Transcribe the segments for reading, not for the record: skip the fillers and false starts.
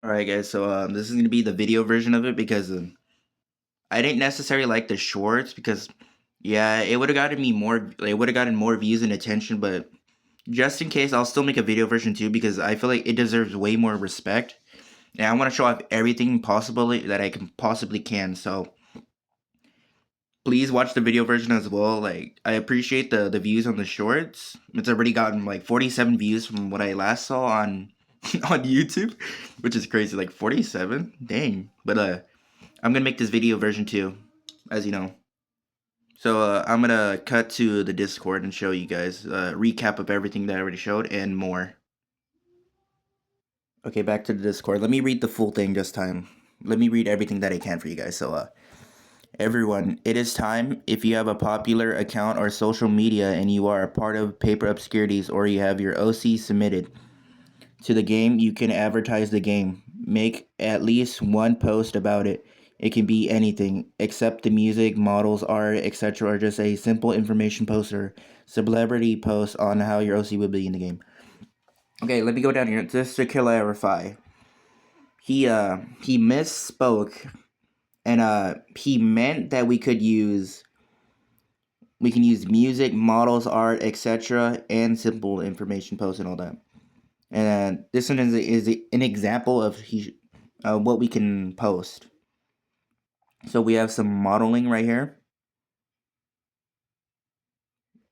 Alright guys, so this is gonna be the video version of it because I didn't necessarily like the shorts because yeah, it would have gotten me more it would have gotten more views and attention, but just in case I'll still make a video version too because I feel like it deserves way more respect. And I want to show off everything possibly that I can possibly can. So please watch the video version as well. Like I appreciate the views on the shorts. It's already gotten like 47 views from what I last saw on on YouTube, which is crazy. Like 47, dang. But I'm gonna make this video version too, as you know. So I'm gonna cut to the Discord and show you guys a recap of everything that I already showed and more. Okay, back to the Discord. Let me read the full thing this time. Let me read everything that I can for you guys. So everyone, it is time. If you have a popular account or social media and you are a part of Paper Obscurities or you have your OC submitted to the game, you can advertise the game. Make at least one post about it. It can be anything except the music, models, art, etc., or just a simple information post or celebrity post on how your OC will be in the game. Okay, let me go down here. Just to clarify, he misspoke, and he meant that we can use music, models, art, etc., and simple information posts and all that. And this one is an example of what we can post. So we have some modeling right here.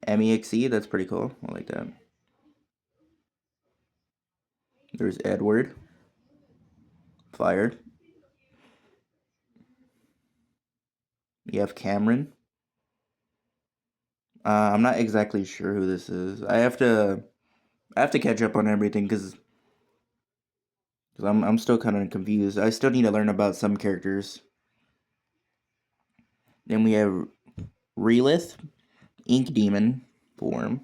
MEXE, that's pretty cool. I like that. There's Edward. Fire. You have Cameron. I'm not exactly sure who this is. I have to catch up on everything because I'm still kind of confused. I still need to learn about some characters. Then we have Relith, Ink Demon form.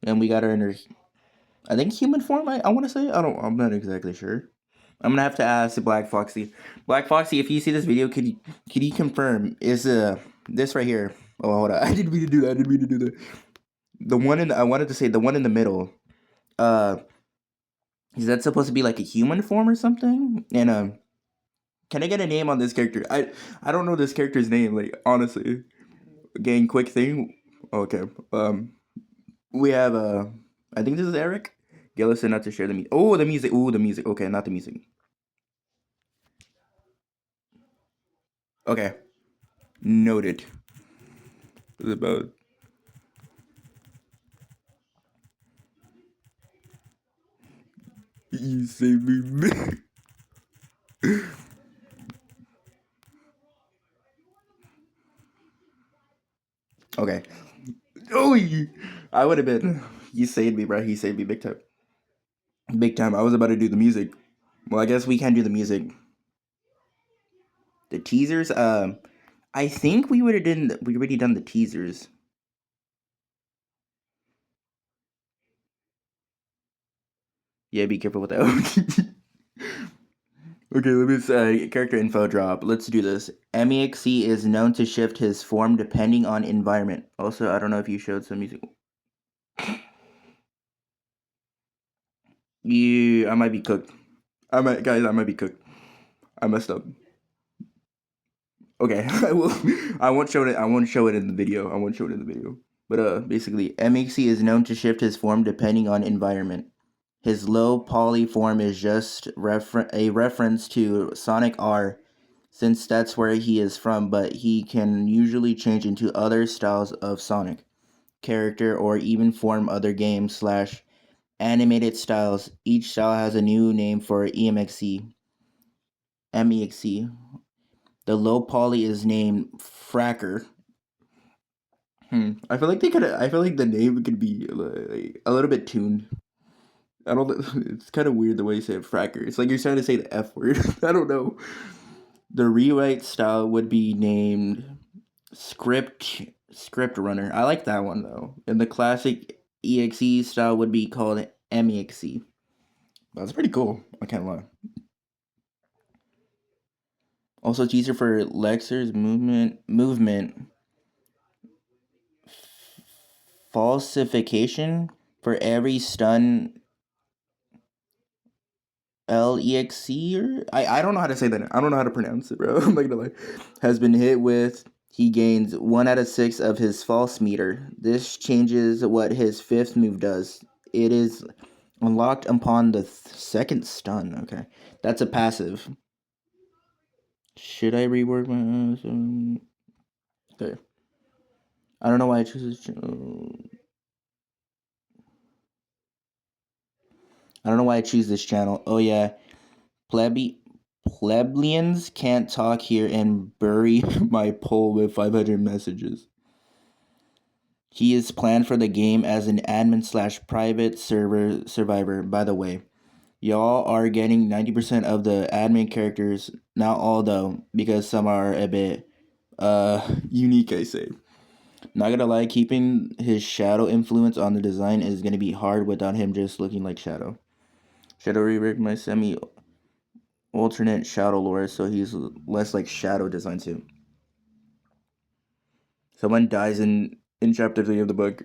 And we got our inner, I think human form. I want to say I'm not exactly sure. I'm gonna have to ask Black Foxy. Black Foxy, if you see this video, could you confirm is this right here? Oh, hold on. I didn't mean to do that. I didn't mean to do that. The one I wanted to say the one in the middle. Uh, is that supposed to be like a human form or something? And can I get a name on this character? I don't know this character's name. Like honestly, gang, quick thing. Okay. We have I think this is Eric. Gillison not to share the music. Oh, the music. Oh, the music. Okay, not the music. Okay, noted. It's about you save me. Okay. Oh, I would have been. You saved me, bro. He saved me big time. Big time. I was about to do the music. Well, I guess we can do the music. The teasers. I think we would have done. We already done the teasers. Yeah, be careful with that. Okay, let me say character info drop. Let's do this. MEXC is known to shift his form depending on environment. Also, I don't know if you showed some music. I might be cooked. I might be cooked. I messed up. Okay, I will. I won't show it. I won't show it in the video. I won't show it in the video. But basically, MEXC is known to shift his form depending on environment. His low poly form is just a reference to Sonic R, since that's where he is from. But he can usually change into other styles of Sonic character or even form other games slash animated styles. Each style has a new name for MEXC. The low poly is named Fracker. I feel like they could. I feel like the name could be like, a little bit tuned. I don't. It's kind of weird the way you say it, Fracker. It's like you're trying to say the F word. I don't know. The rewrite style would be named Script Runner. I like that one though. And the classic EXE style would be called MEXE. That's pretty cool. I can't lie. Also, it's easier for Lexer's movement falsification for every stun LEXC, or I don't know how to say that. I don't know how to pronounce it, bro. I'm not gonna lie. Has been hit with. He gains 1 out of 6 of his false meter. This changes what his 5th move does. It is unlocked upon the second stun. Okay, that's a passive. Should I rework my? Okay. I don't know why I choose this. I don't know why I choose this channel. Oh yeah, plebeians can't talk here and bury my poll with 500 messages. He is planned for the game as an admin/private server survivor. By the way, y'all are getting 90% of the admin characters. Not all though, because some are a bit unique. I say. Not gonna lie, keeping his shadow influence on the design is gonna be hard without him just looking like Shadow. Shadow reworked my semi alternate Shadow lore, so he's less like Shadow design too. Someone dies in chapter 3 of the book.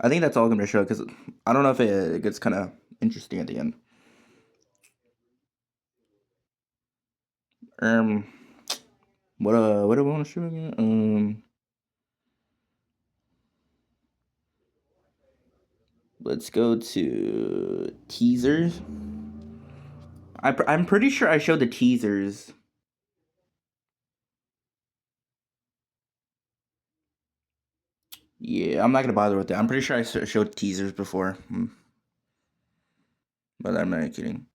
I think that's all I'm gonna show because I don't know if it gets kind of interesting at the end. Um, what do I want to show again? Let's go to teasers. I'm pretty sure I showed the teasers. Yeah, I'm not gonna bother with that. I'm pretty sure I showed teasers before. But I'm not kidding.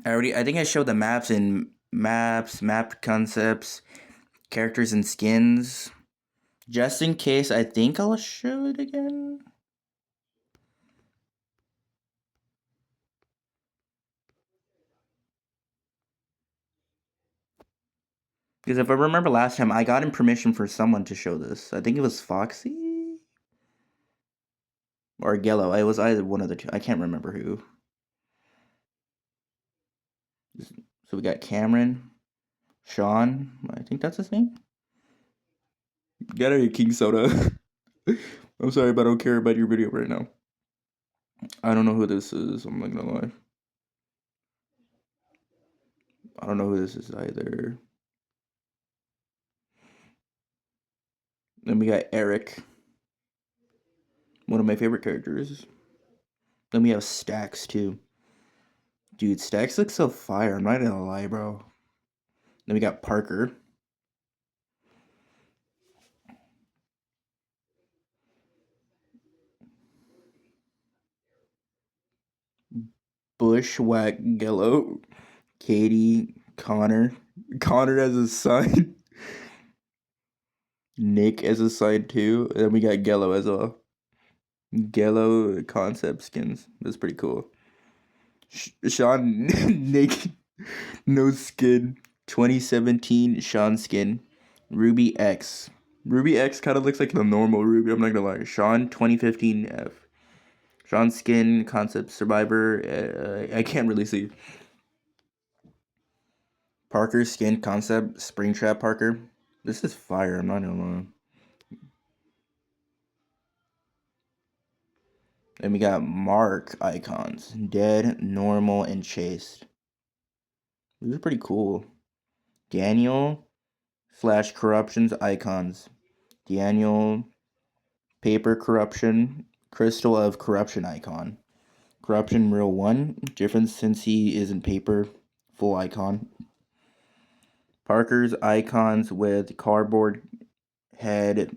I think I showed the maps and map concepts, characters and skins. Just in case, I think I'll show it again. Because if I remember last time, I got in permission for someone to show this. I think it was Foxy or Gello. It was either one of the two. I can't remember who. So we got Cameron, Sean. I think that's his name. Get out of here, King Soda. I'm sorry, but I don't care about your video right now. I don't know who this is. I'm not gonna lie. I don't know who this is either. Then we got Eric, one of my favorite characters. Then we have Stacks too. Dude, Stacks looks so fire. I'm not gonna lie, bro. Then we got Parker. Bushwhack Gello. Katie. Connor. Connor as a son. Nick as a side too. And then we got Gello as well. Gello concept skins. That's pretty cool. Sean Nick no skin. 2017 Sean skin. Ruby X. Ruby X kind of looks like the normal Ruby. I'm not gonna lie. Sean 2015 F. Sean skin concept survivor. I can't really see. Parker skin concept Springtrap Parker. This is fire. I'm not gonna lie. Then we got Mark icons. Dead, normal, and chased. This is pretty cool. Daniel / corruptions icons. Daniel paper corruption. Crystal of corruption icon. Corruption real 1. Difference since he isn't paper. Full icon. Parker's icons with cardboard head.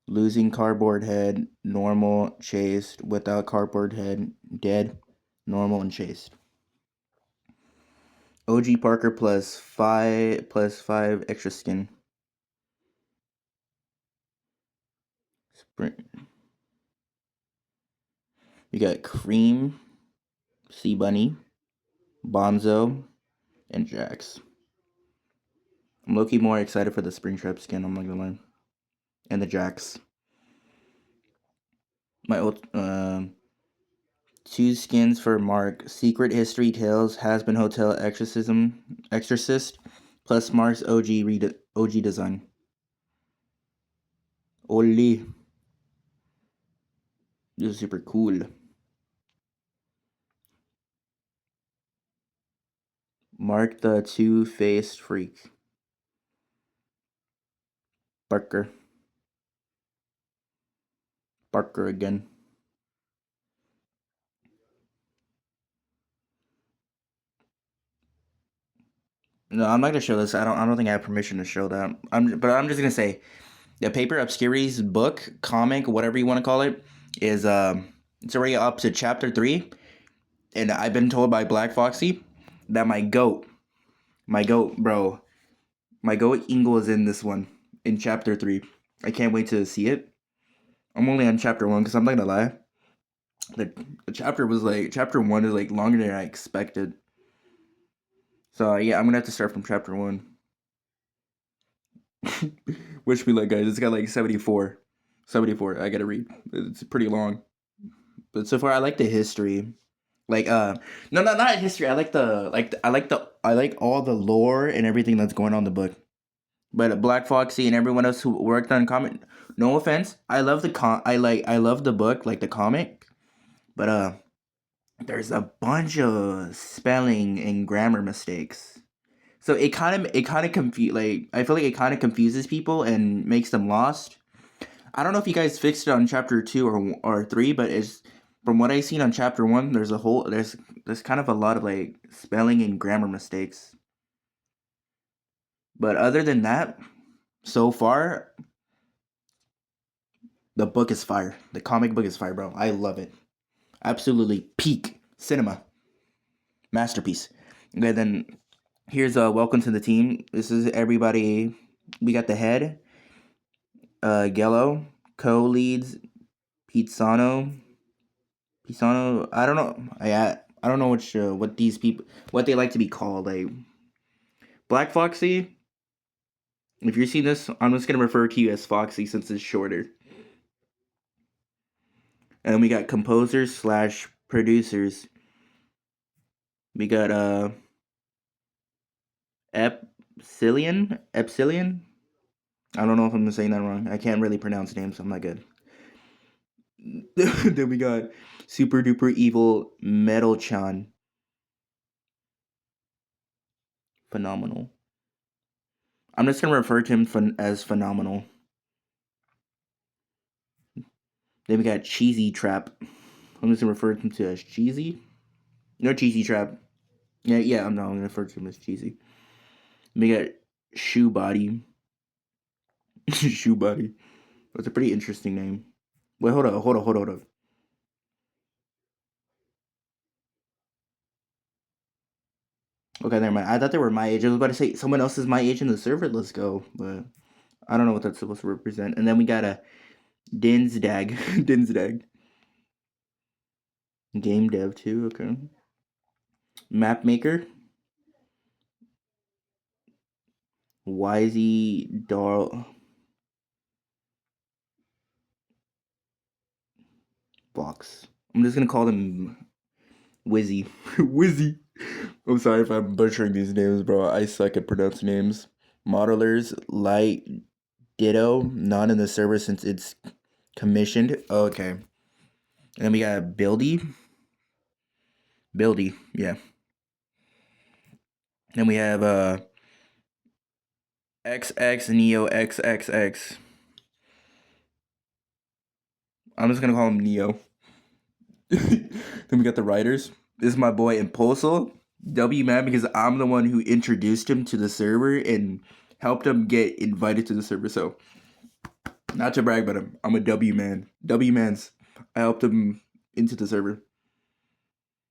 Losing cardboard head, normal, chased, without cardboard head, dead, normal, and chased. OG Parker +5 extra skin. Sprint. You got Cream, Sea Bunny, Bonzo, and Jax. I'm low-key more excited for the Springtrap skin, I'm not gonna lie. And the Jax. My old 2 skins for Mark. Secret History Tales, Has-Been Hotel Exorcist, plus Mark's OG design. Oli. This is super cool. Mark the Two-Faced Freak. Parker. Parker again. No, I'm not gonna show this. I don't think I have permission to show that. But I'm just gonna say the Paper Obscurities book, comic, whatever you want to call it, is it's already up to chapter 3, and I've been told by Black Foxy that my goat, bro, my goat Ingle is in this one in chapter 3. I can't wait to see it. I'm only on chapter 1 because I'm not gonna lie, the, chapter 1 is like longer than I expected. So yeah, I'm gonna have to start from chapter 1. Wish me luck, guys. It's got like 74. 74. I gotta read. It's pretty long. But so far I like the history. Like no, not history. I like all the lore and everything that's going on in the book. But Black Foxy and everyone else who worked on comic, no offense. I love the book, like the comic. But there's a bunch of spelling and grammar mistakes. So it kind of confuse like I feel like it kind of confuses people and makes them lost. I don't know if you guys fixed it on chapter 2 or 3, but it's from what I've seen on chapter 1. There's kind of a lot of like spelling and grammar mistakes. But other than that, so far the book is fire. The comic book is fire, bro. I love it. Absolutely peak cinema masterpiece. Okay, then here's welcome to the team. This is everybody. We got the head, Gello, co-leads, Pisano. I don't know. I don't know what these people what they like to be called. Like Black Foxy. If you're seeing this, I'm just gonna refer to you as Foxy since it's shorter. And we got composers slash producers. We got Epsilon. I don't know if I'm saying that wrong. I can't really pronounce names, so I'm not good. Then we got Super Duper Evil Metal Chan. Phenomenal. I'm just gonna refer to him as phenomenal. Then we got Cheesy Trap. I'm just gonna refer to him as Cheesy. No, Cheesy Trap. Yeah. I'm gonna refer to him as Cheesy. We got Shoe Body. Shoe Body. That's a pretty interesting name. Wait, hold up. Okay, never mind. I thought they were my age. I was about to say someone else is my age in the server. Let's go, but I don't know what that's supposed to represent. And then we got a Dinsdag. Dinsdag. Game dev too. Okay. Map maker. Wisey Darl Fox. I'm just gonna call them Wizzy. Wizzy. I'm sorry if I'm butchering these names, bro. I suck at pronouncing names. Modelers, Light, Ditto, not in the server since it's commissioned. Okay. And then we got Buildy. Yeah. Then we have XX Neo XXX. I'm just gonna call him Neo. Then we got the writers. This is my boy Impulso. W man because I'm the one who introduced him to the server and helped him get invited to the server. So not to brag, but I'm a W man. W man's. I helped him into the server.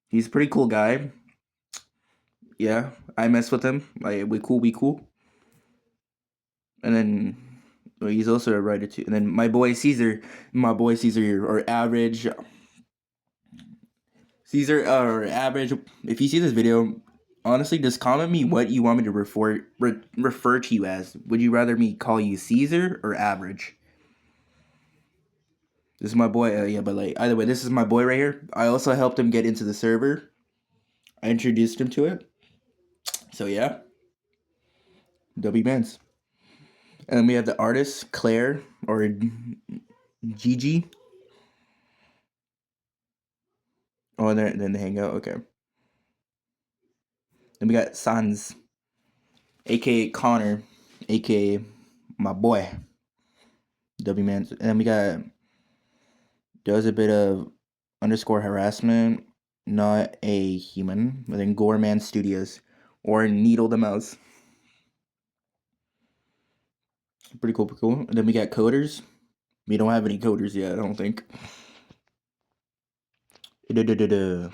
He's a pretty cool guy. Yeah, I mess with him. Like we cool. And then he's also a writer too. And then my boy Caesar or average Caesar or average. If you see this video, honestly, just comment me what you want me to refer to you as. Would you rather me call you Caesar or average? This is my boy. Yeah, but like either way, this is my boy right here. I also helped him get into the server. I introduced him to it. So yeah, W Mans. And then we have the artist Claire or Gigi. Oh, then they hang out. Okay. Then we got Sans, aka Connor, aka my boy, W man. And then we got does a bit of underscore harassment, not a human. But then Goreman Studios or Needle the Mouse. Pretty cool, pretty cool. And then we got coders. We don't have any coders yet, I don't think. The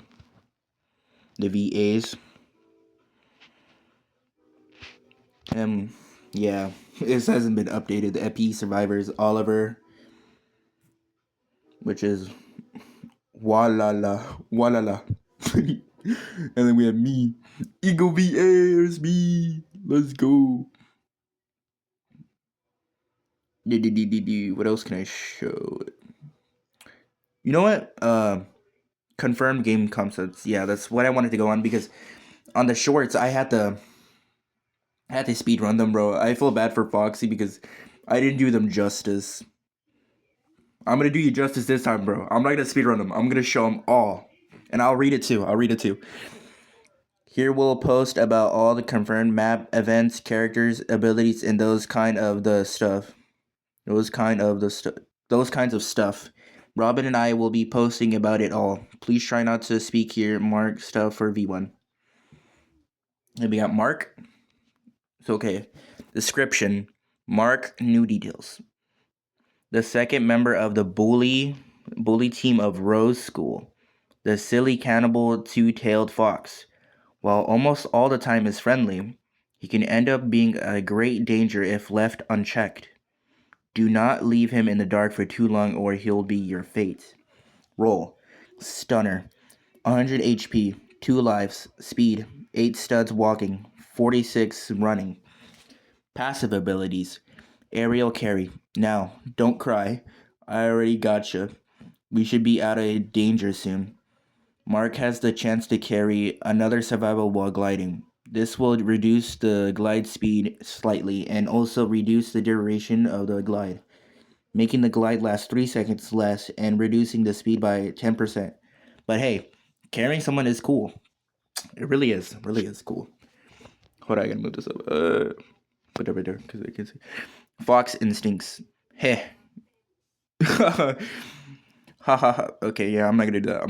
VAs. Yeah, this hasn't been updated. The EP survivors, Oliver, which is Walala, Walala. And then we have me, Eagle VAs, me. Let's go. What else can I show? You know what? Confirmed game concepts. Yeah, that's what I wanted to go on because on the shorts I had to speed run them, bro. I feel bad for Foxy because I didn't do them justice. I'm gonna do you justice this time, bro. I'm not gonna speed run them. I'm gonna show them all, and I'll read it too. Here we'll post about all the confirmed map, events, characters, abilities, and those kinds of stuff. Robin and I will be posting about it all. Please try not to speak here. Mark stuff for V1. And we got Mark. So okay. Description. Mark, new details. The second member of the bully team of Rose School. The silly cannibal two-tailed fox. While almost all the time is friendly, he can end up being a great danger if left unchecked. Do not leave him in the dark for too long or he'll be your fate. Roll. Stunner. 100 HP, 2 lives, speed, 8 studs walking, 46 running. Passive abilities. Aerial carry. Now, don't cry. I already gotcha. We should be out of danger soon. Mark has the chance to carry another survival while gliding. This will reduce the glide speed slightly and also reduce the duration of the glide, making the glide last 3 seconds less and reducing the speed by 10%. But hey, carrying someone is cool. It really is cool. Hold on, I gotta move this up. Put it right there because I can see. Fox instincts. Heh. Ha ha ha. Okay, yeah, I'm not gonna do that.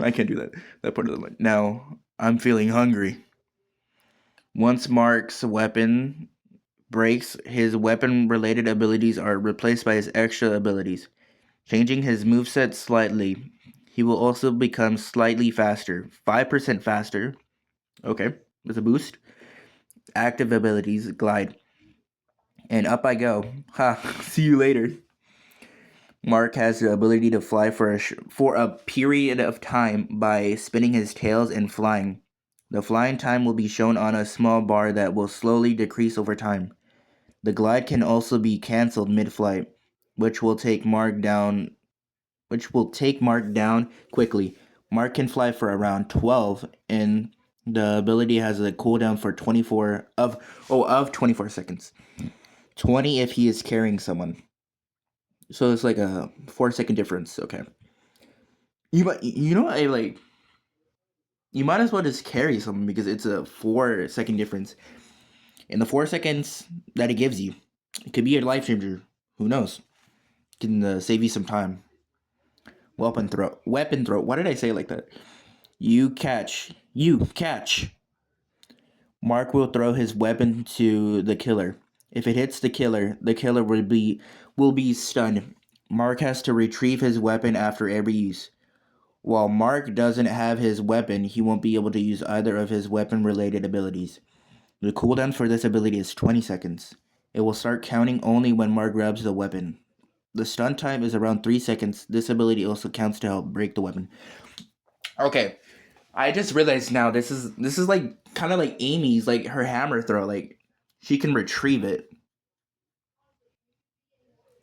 I can't do that. That part of the line. Now, I'm feeling hungry. Once Mark's weapon breaks, his weapon-related abilities are replaced by his extra abilities, changing his moveset slightly. He will also become slightly faster, 5% faster. Okay, with a boost. Active abilities, glide. And up I go. Ha, see you later. Mark has the ability to fly for a period of time by spinning his tails and flying. The flying time will be shown on a small bar that will slowly decrease over time. The glide can also be cancelled mid-flight, which will take Mark down quickly. Mark can fly for around 12 and the ability has a cooldown for 24 seconds. 20 if he is carrying someone. So it's like a 4 second difference. Okay. You might as well just carry someone because it's a 4 second difference. And the 4 seconds that it gives you, it could be a life changer. Who knows? It can save you some time. Weapon throw. Why did I say it like that? You catch. Mark will throw his weapon to the killer. If it hits the killer will be stunned. Mark has to retrieve his weapon after every use. While Mark doesn't have his weapon, he won't be able to use either of his weapon-related abilities. The cooldown for this ability is 20 seconds. It will start counting only when Mark grabs the weapon. The stun time is around 3 seconds. This ability also counts to help break the weapon. Okay, I just realized now this is like kind of like Amy's, like her hammer throw. Like she can retrieve it.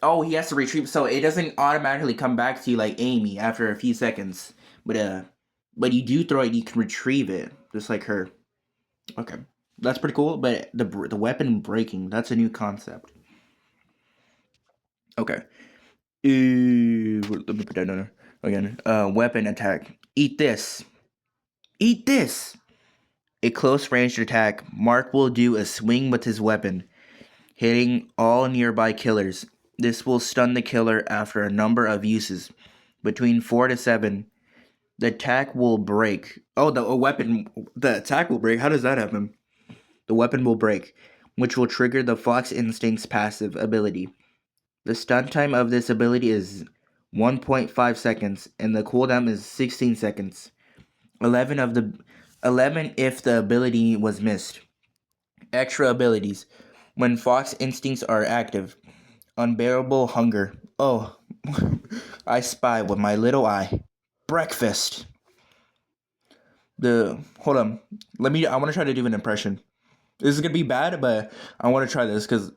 Oh, he has to retrieve, so it doesn't automatically come back to you like Amy after a few seconds. But you do throw it, you can retrieve it just like her. Okay, that's pretty cool. But the weapon breaking, that's a new concept. Okay. Let me put that down again. Weapon attack. Eat this. Eat this! A close-range attack. Mark will do a swing with his weapon, hitting all nearby killers. This will stun the killer after a number of uses, between 4 to 7. The attack will break. Oh, the attack will break? How does that happen? The weapon will break, which will trigger the Fox Instinct's passive ability. The stun time of this ability is 1.5 seconds, and the cooldown is 16 seconds. 11 if the ability was missed. Extra abilities. When Fox Instincts are active. Unbearable hunger. Oh, I spy with my little eye. Breakfast. Hold on. I want to try to do an impression. This is gonna be bad, but I want to try this because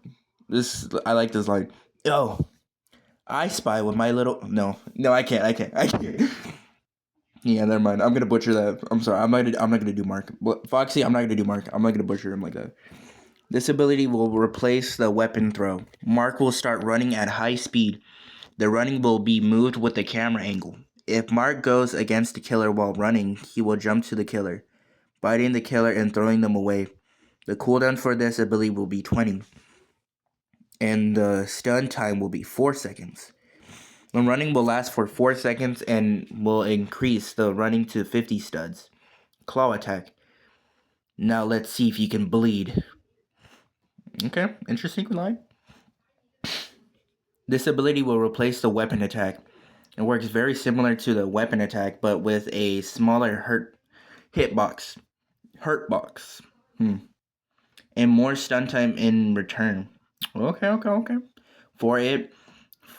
I like this line. Oh, I spy with my little. No, I can't. Yeah, never mind. I'm gonna butcher that. I'm sorry. I'm not gonna do Mark. Foxy, I'm not gonna do Mark. I'm not gonna butcher him like that. This ability will replace the weapon throw. Mark will start running at high speed. The running will be moved with the camera angle. If Mark goes against the killer while running, he will jump to the killer, biting the killer and throwing them away. The cooldown for this ability will be 20, and the stun time will be 4 seconds. The running will last for 4 seconds and will increase the running to 50 studs. Claw attack. Now let's see if you can bleed. Okay, interesting line. This ability will replace the weapon attack. It works very similar to the weapon attack, but with a smaller hitbox. Hurtbox. And more stun time in return. Okay.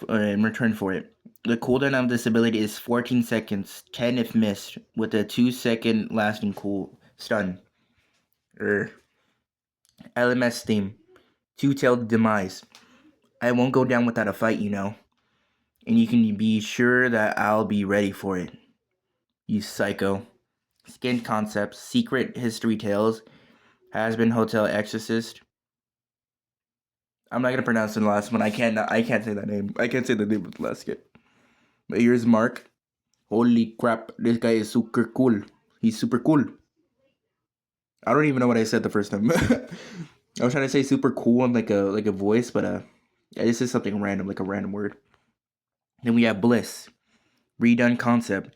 In return for it. The cooldown of this ability is 14 seconds, 10 if missed, with a 2-second lasting cool stun. LMS theme. Two-tailed demise. I won't go down without a fight, you know. And you can be sure that I'll be ready for it. You psycho. Skin concepts. Secret history tales. Has-been hotel exorcist. I'm not gonna pronounce the last one. I can't say that name. I can't say the name of the last skit. But here's Mark. Holy crap, this guy is super cool. He's super cool. I don't even know what I said the first time. I was trying to say super cool in like a voice, but yeah, this is something random, like a random word. Then we have Bliss. Redone concept.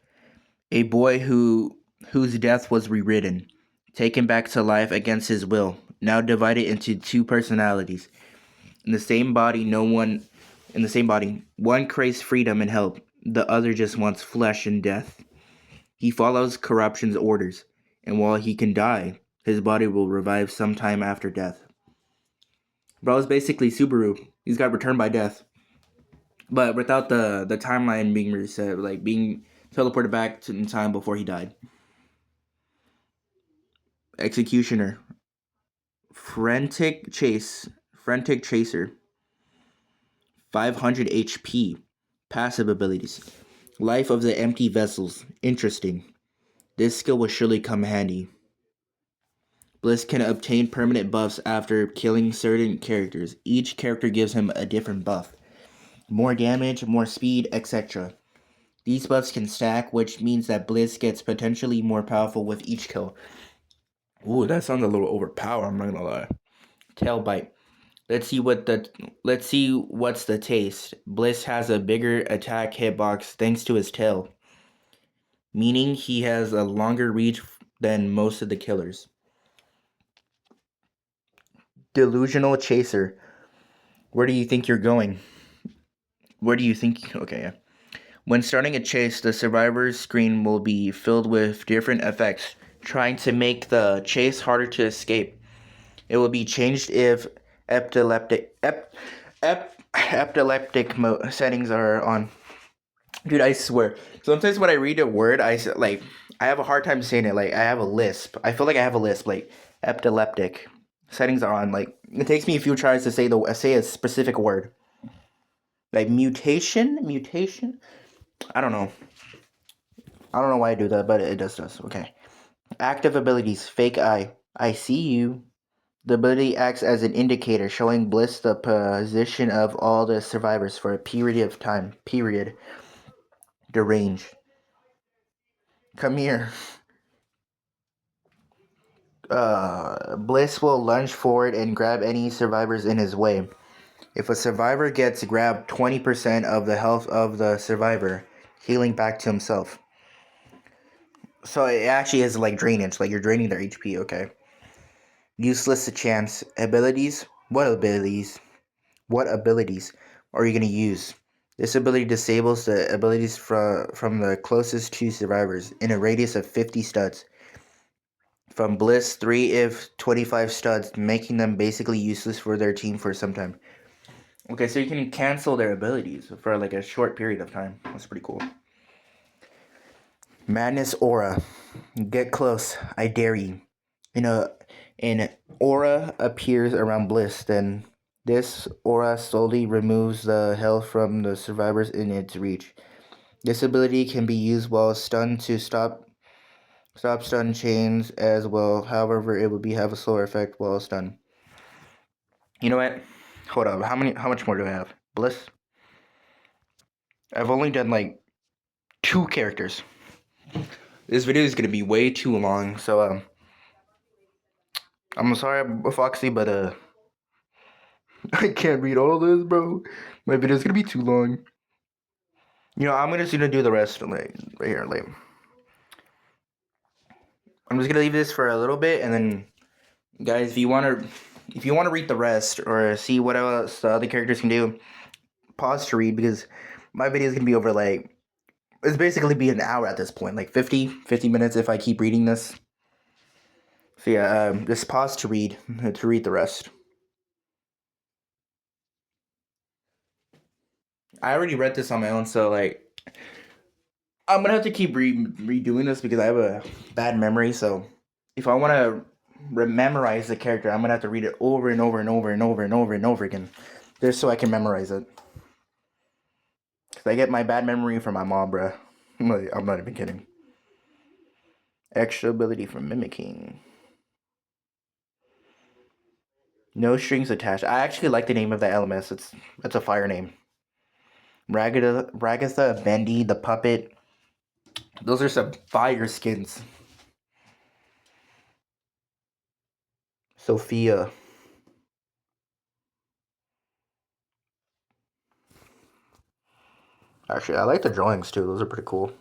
A boy whose death was rewritten, taken back to life against his will, now divided into two personalities. In the same body, one craves freedom and help, the other just wants flesh and death. He follows corruption's orders, and while he can die, his body will revive sometime after death. Bro is basically Subaru. He's got returned by death. But without the timeline being reset, like being teleported back in time before he died. Executioner. Frantic Chaser. 500 HP. Passive abilities. Life of the Empty Vessels. Interesting. This skill will surely come handy. Bliss can obtain permanent buffs after killing certain characters. Each character gives him a different buff. More damage, more speed, etc. These buffs can stack, which means that Bliss gets potentially more powerful with each kill. Ooh, that sounds a little overpowered, I'm not gonna lie. Tail bite. Let's see what's the taste. Bliss has a bigger attack hitbox thanks to his tail, meaning he has a longer reach than most of the killers. Delusional Chaser. Where do you think you're going? Okay, yeah. When starting a chase, the survivor's screen will be filled with different effects, trying to make the chase harder to escape. It will be changed if epileptic settings are on. Dude, I swear. Sometimes when I read a word, I have a hard time saying it. Like, I have a lisp. I feel like I have a lisp. Like, epileptic settings are on. Like, it takes me a few tries to say a specific word. Like, mutation? I don't know. I don't know why I do that, but it does. Okay. Active abilities. Fake eye. I see you. The ability acts as an indicator, showing Bliss the position of all the survivors for a period of time. Deranged. Come here. Bliss will lunge forward and grab any survivors in his way. If a survivor gets grabbed, 20% of the health of the survivor, healing back to himself. So it actually is like drainage, like you're draining their HP, okay. Useless to chance. Abilities? What abilities? What abilities are you going to use? This ability disables the abilities from the closest two survivors in a radius of 50 studs. From Bliss, 3 if 25 studs, making them basically useless for their team for some time. Okay, so you can cancel their abilities for like a short period of time. That's pretty cool. Madness Aura. Get close. I dare you. An aura appears around Bliss, then this aura slowly removes the health from the survivors in its reach. This ability can be used while stunned to stop stun chains as well. However, it would have a slower effect while stunned. You know what? Hold up. How much more do I have? Bliss? I've only done like 2 characters. This video is gonna be way too long, so I'm sorry, Foxy, but I can't read all this, bro. My video's gonna be too long. I'm just gonna do the rest like right here, like I'm just gonna leave this for a little bit, and then guys, if you wanna read the rest or see what else the other characters can do, pause to read because my video is gonna be over like it's basically be an hour at this point, like 50 minutes if I keep reading this. So yeah, just pause to read the rest. I already read this on my own, so like I'm gonna have to keep redoing this because I have a bad memory. So if I want to memorize the character, I'm gonna have to read it over and over and over and over and over and over again, just so I can memorize it. Cause I get my bad memory from my mom, bruh. I'm not even kidding. Extra ability from mimicking. No strings attached. I actually like the name of the LMS. It's a fire name. Ragatha, Bendy, the puppet. Those are some fire skins. Sophia. Actually, I like the drawings too. Those are pretty cool.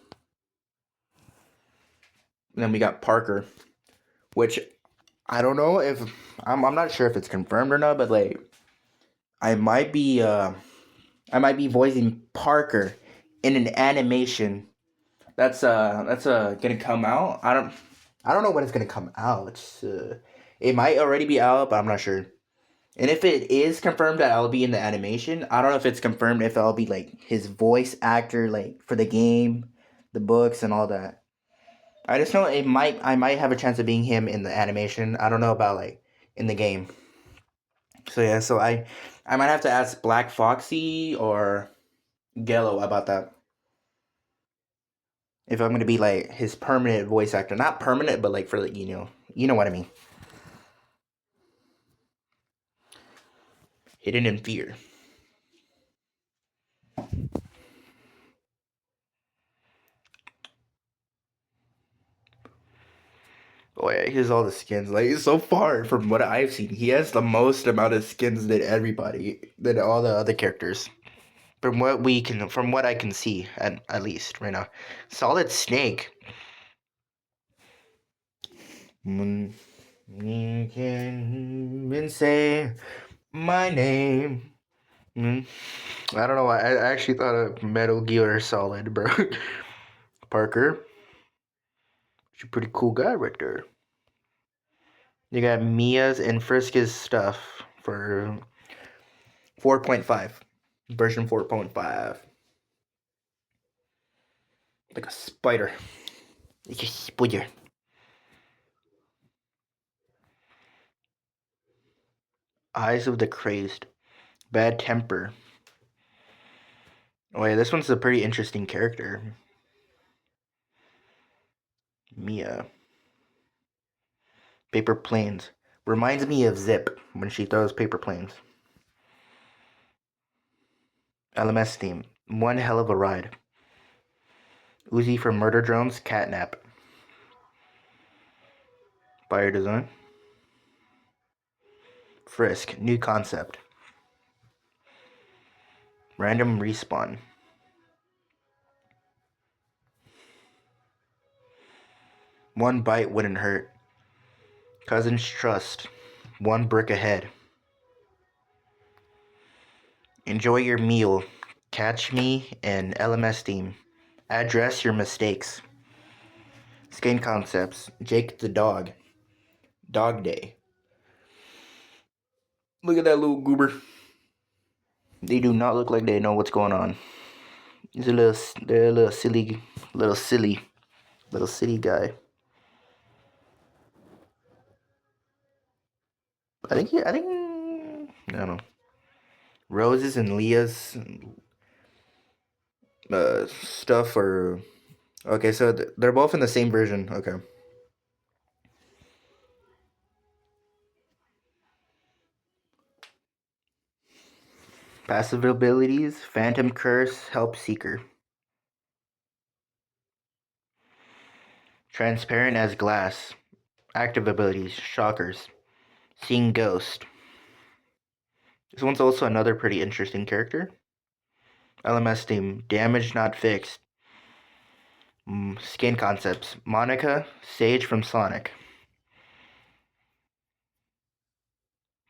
And then we got Parker, which I don't know if I'm not sure if it's confirmed or not, but like I might be voicing Parker in an animation that's gonna come out. I don't know when it's gonna come out. It might already be out, but I'm not sure. And if it is confirmed that I'll be in the animation, I don't know if it's confirmed if I'll be like his voice actor like for the game, the books and all that. I just know I might have a chance of being him in the animation. I don't know about like in the game. So yeah, so I might have to ask Black Foxy or Gello about that. If I'm gonna be like his permanent voice actor, not permanent, but like for like you know what I mean. Hidden in Fear. Oh yeah, here's all the skins. Like so far from what I've seen, he has the most amount of skins than all the other characters. From what I can see, at least right now. Solid Snake. You can even say my name. I don't know why. I actually thought of Metal Gear Solid, bro. Parker. She's a pretty cool guy right there. You got Mia's and Friska's stuff for 4.5. Version 4.5. Like a spider. Like a spider. Eyes of the Crazed. Bad Temper. Oh yeah, this one's a pretty interesting character. Mia. Paper planes. Reminds me of Zip when she throws paper planes. LMS theme. One hell of a ride. Uzi for murder drones. Catnap. Fire design. Frisk, new concept. Random respawn. One bite wouldn't hurt. Cousins trust. One brick ahead. Enjoy your meal. Catch me in LMS theme. Address your mistakes. Skin concepts. Jake the dog. Dog day. Look at that little goober. They do not look like they know what's going on. They're a little silly guy. I don't know. Rose's and Leah's stuff are okay. So they're both in the same version. Okay. Passive abilities: Phantom Curse, Help Seeker. Transparent as glass. Active abilities: Shockers, Seeing Ghost. This one's also another pretty interesting character. LMS theme: Damage Not Fixed. Skin concepts: Monica, Sage from Sonic.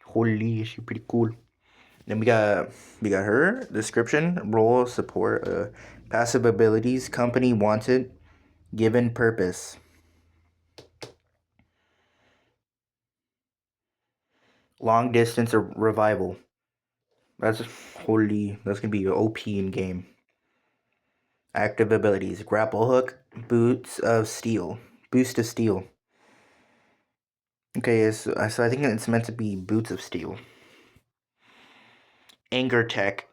Holy, she's pretty cool. Then we got her description: role support, passive abilities, company wanted, given purpose. Long distance or revival. That's gonna be your OP in game. Active abilities: grapple hook, boots of steel, boost of steel. Okay, so I think it's meant to be boots of steel. Anger tech,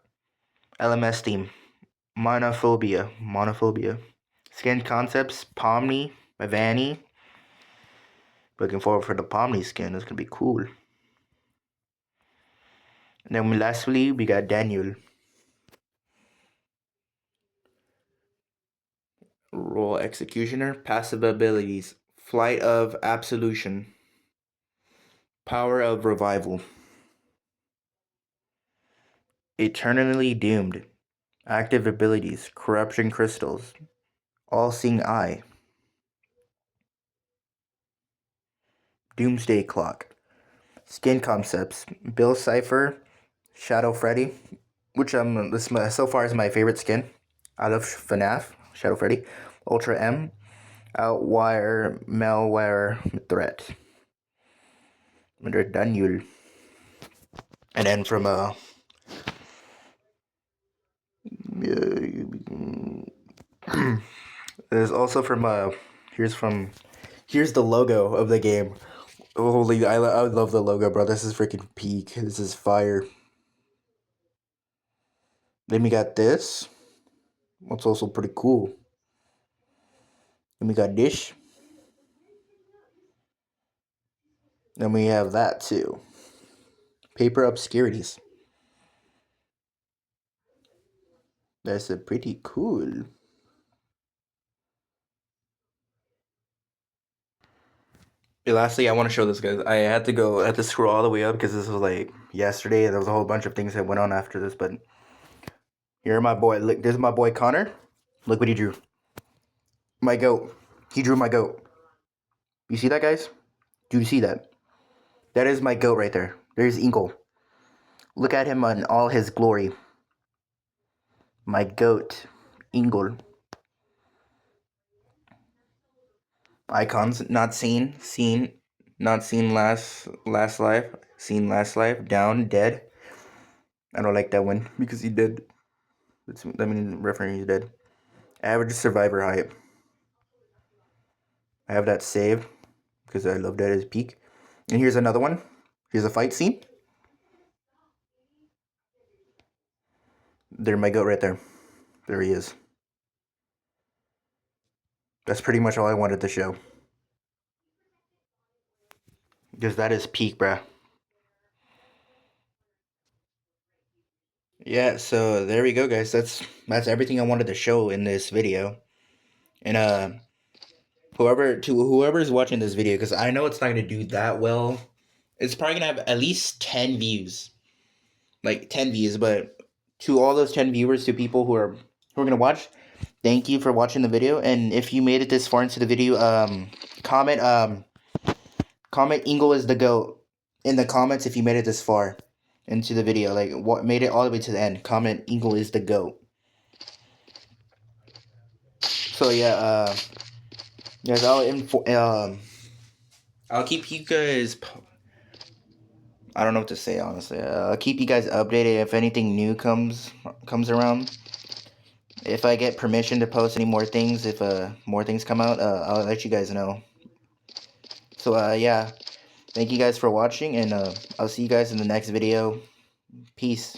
LMS theme, monophobia. Skin concepts: Pomni, Vanny. Looking forward for the Pomni skin. It's gonna be cool. And then lastly, we got Daniel. Role executioner, passive abilities: flight of absolution, power of revival, eternally doomed. Active abilities: corruption crystals, all-seeing eye, doomsday clock. Skin concepts: Bill Cipher, Shadow Freddy, which so far is my favorite skin out of FNAF. Shadow Freddy, Ultra M, Outwire, Malware, Threat. Under Daniel. And then from there's also from here's the logo of the game. Holy, I love the logo, bro. This is freaking peak. This is fire. Then we got this. What's also pretty cool. Then we got Dish. Then we have that too. Paper Obscurities. That's a pretty cool. Lastly, I want to show this, guys. I had to scroll all the way up because this was like yesterday. There was a whole bunch of things that went on after this, but here my boy. Look, this is my boy Connor. Look what he drew. My goat. He drew my goat. You see that, guys? Do you see that? That is my goat right there. There's Inkle. Look at him in all his glory. My goat, Ingle. Icons not seen, not seen last life, seen last life, down, dead. I don't like that one because he dead. That means referring he's dead. Average survivor hype. I have that saved because I love that as peak. And here's another one. Here's a fight scene. There, my goat right there. There he is. That's pretty much all I wanted to show. Because that is peak, bruh. Yeah, so there we go, guys. That's everything I wanted to show in this video. And whoever's watching this video, because I know it's not gonna do that well. It's probably gonna have at least 10 views, like 10 views. But to all those 10 viewers, to people who are gonna watch, thank you for watching the video. And if you made it this far into the video, comment comment Ingle is the GOAT in the comments if you made it this far into the video. Like, what made it all the way to the end? Comment Ingle is the GOAT. So yeah, guys, I'll keep you guys. I don't know what to say, honestly. I'll keep you guys updated if anything new comes around. If I get permission to post any more things, if more things come out, I'll let you guys know. So yeah, thank you guys for watching, and I'll see you guys in the next video. Peace.